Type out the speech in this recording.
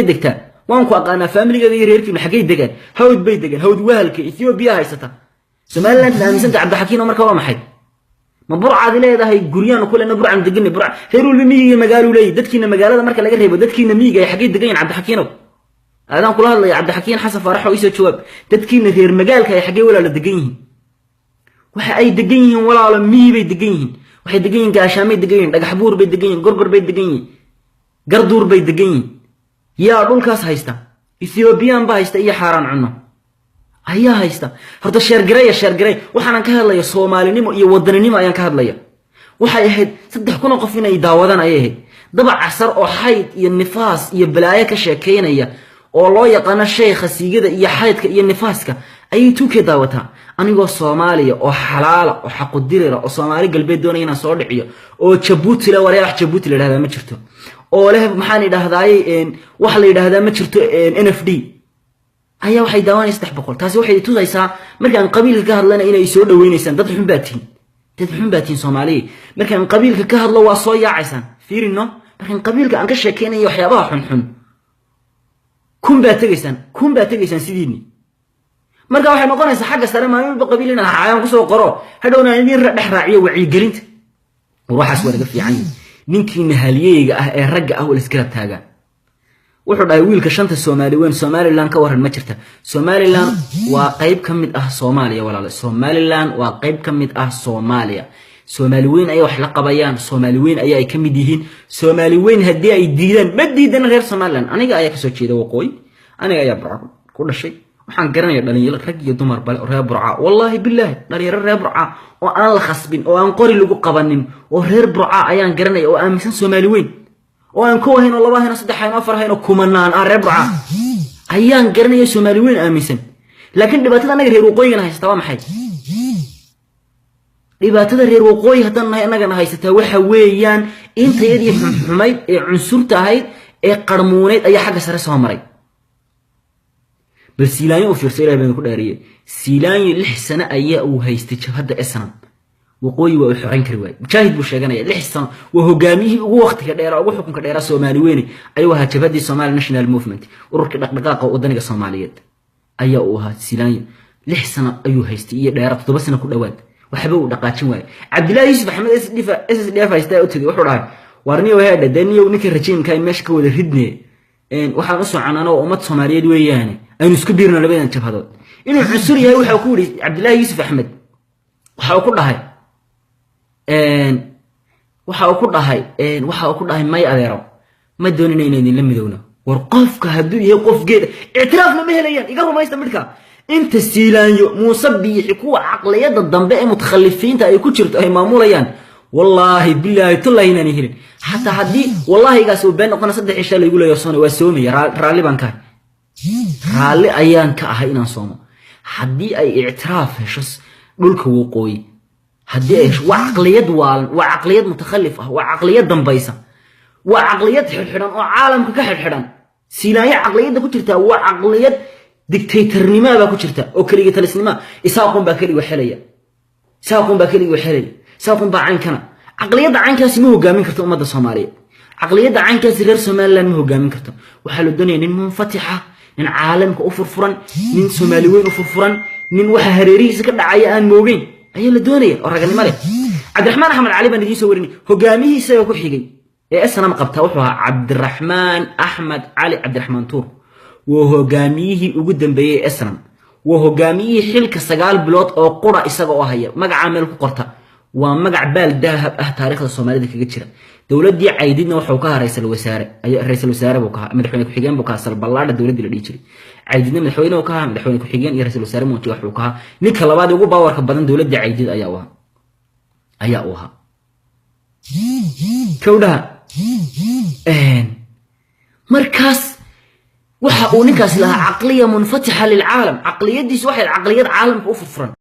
degtaan waan ku aqaanaa family-ga iyo reerkiina xagee degan hawd bay degan hawd wahalka Ethiopia haysata Somaliland aaminsan Cabdixakiin markaa waa maxay ma burcad leedahay guriyaan ku leena burcad degan burcad reerul miyiga magaalo leey dadkiina magaalada marka laga reebo dadkiina miyiga ay xagee degan Cabdixakiin aadaan kula hadlay Cabdixakiin xasan farax oo isoo jawaab dadkiina reer magaalka ay xagee walaalo degan yihiin waxa ay degan yihiin walaalo miyi bay degan yihiin waxay degan yihiin gaashaamay degan yihiin dhagax buur bay degan yihiin gorgor bay degan yihiin garduur bay degan yihiin yaa dhulkaas haysta Ethiopian ba haysta iyo xaraan cunno ayaa haysta horta sheergaray waxaan ka hadlayo Soomaalinimo iyo wadaninimo ayaan ka hadlaya waxay ahayd 3,000 qof inay daawadaan ayay ahayd daba casar oo xayd iyo nifaas iyo balaayo ka sheekeynaya oo loo yaqaan sheekha siigada iyo xaydka iyo nifaaska ay tuuke daawataa anigoo Soomaaliya oo xalaal oo xaq u dirira oo Soomaali galbeed doonaya inaan soo dhiciyo oo Djibouti la wareex Djibouti la yiraahdo ma jirto oo leh maxaan idhaahdaay wax la yiraahdaa ma jirto NFD ayaa waxay daawanaysaa 300 taasi waxay tusaysaa markaan qabiilka ka hadlana inay soo dhaweynaysan dad xun baatiin Soomaaliya markaan qabiilka ka hadlo waa soo yaacaysaan fiirino markaan qabiilka aan ka sheekeynayo waxyaabaha xun kun baa tagaysan sidiini marka waxay noqonaysaa xagga sare maalin qabiilina ayaan ku soo qoro hadhowna idin dhex raaciyo wacyi gelinta waxaas wada fiican ninkiina halyeeyga ah ee ragga ah wala iskala taagan wuxuu dhahay wiilka shanta Soomaaliyeed Somaliland ka waran ma jirta Somaliland waa qayb kamid ah Soomaaliya walaalo Somaliland waa qayb kamid ah Soomaaliya Soomaaliyeed ay wax la qabayaan Soomaaliyeed ay kamid yihiin Soomaaliyeed hadii ay diidaan ma diidan reer Somaliland aniga ayaa ka soo jeeda waqooyi aniga ayaa burco ku dhashay waxaan garanayaa dhalinyaro rag iyo dumar bal reer burca wallahi billahi dhalinyaro reer burca oo aan la khasbin oo aan qori lagu qabanin oo reer burca ayaan garanayaa oo aaminsan Soomaaliyeed oo aan ku wahayn oo laba hayn oo saddex hayn oo afar hayn oo kumanaan aan reer burca ayaan garanayaa Soomaaliyeed aaminsan laakiin dhibaatada anaga reer waqooyiga haysta waa maxay dhibaatada reer waqooyi hadan anaga haysta waxa weeyaan intayadii xumayd ee cunsurta ahayd ee qarmooneed ayaa xagga sare soo maray بس سيلاني وفيرسي إلى بين كل أريه سيلاني لحسنا أيه وهيستي هذا أسنام وقوي وحرين كروي مشاهد بوشجنا لحسنا وهو جاميه ووقت كديرة وحكم كديرة سوماليين أيوة هتبدي الصومال ناشونال موفمنت ورك دقائق ودنيا الصوماليات أيه وها سيلاني لحسنا أيه هيستي ديرة بس أنا كل أواد وحبوا دقات شوي عبد الله يوسف أحمد إس دفع يستاء وتدي وحراه ورني وهذا دنيا ونكر رجيم كاي مشك ولا هدني waxaan u soconana oo ummad Soomaaliyeed weeyaan aynu isku biirno labadan jabhadood inuu cusur yahay waxa uu ku yiri Cabdillah Yusuf Ahmed waxa uu ku dhahay may adeero ma doonin inay la midowno war qofka haduu yahay qof geed i'tiraafna ma helayaan iga rumaysta midka inta siilaanyo Muuse biixi kuwa aqliyada dambe ee mutakhalifiinta ay ku jirto ay maamulayaan والله بالله تلاهي إنني هلين حتى هدي والله إجاس وبين قنا صدق إيش اللي يقوله يصوني وسومي رالي بانكار رالي أيان كأهينا صوم هدي أي اعتراف شس دولك وقوي هدي إيش وعقليات متخلفة وعقليات دمبيسة وعقليات حرحران وعالم كحرحران سينايا عقليات ده كترتها وعقليات دكتاتور نما بكترتها أوكرية السينما يساقون بكري وحرية ساقون بعينكنا عقلية عينكاس مو قامين كرتو أمد الصومالية عقلية عينكاس غير سوماليان مو قامين كرتو وحلو الدنيا نين منفتحة نين عالم كأفرفران نين سوماليين أفرفران نين وحا هريريس كده عيان موجين أيها الدنيا ورجعني مالك عبد الرحمن أحمد علي بن يجي يوريني هو قاميه سيكون حقيقي إيه أصلا ما قبتها وحها عبد الرحمن أحمد علي عبد الرحمن تور وهو قاميه وقدم بيه أصلا وهو قاميه حلك سجال بلوت أو قرى إسقوا هي ما عامل قرطة ومجع بال ذهب تاريخ الصومالي ذيك كتير دولة دي عايدين وحوكها رئيس الوزراء بوكها مدحوني كحجان بوكها صار بالله الدولة دي اللي يجري عايدين مدحوني وكها مدحوني كحجان يا رئيس الوزراء موتي وحوكها نكلا بعد يقول باور كبدن دولة دي عايدين أياوها كودها مركز وحقوني كاس لها عقلية منفتحة للعالم عقلية دي واحد عقليات عالم كأفرفران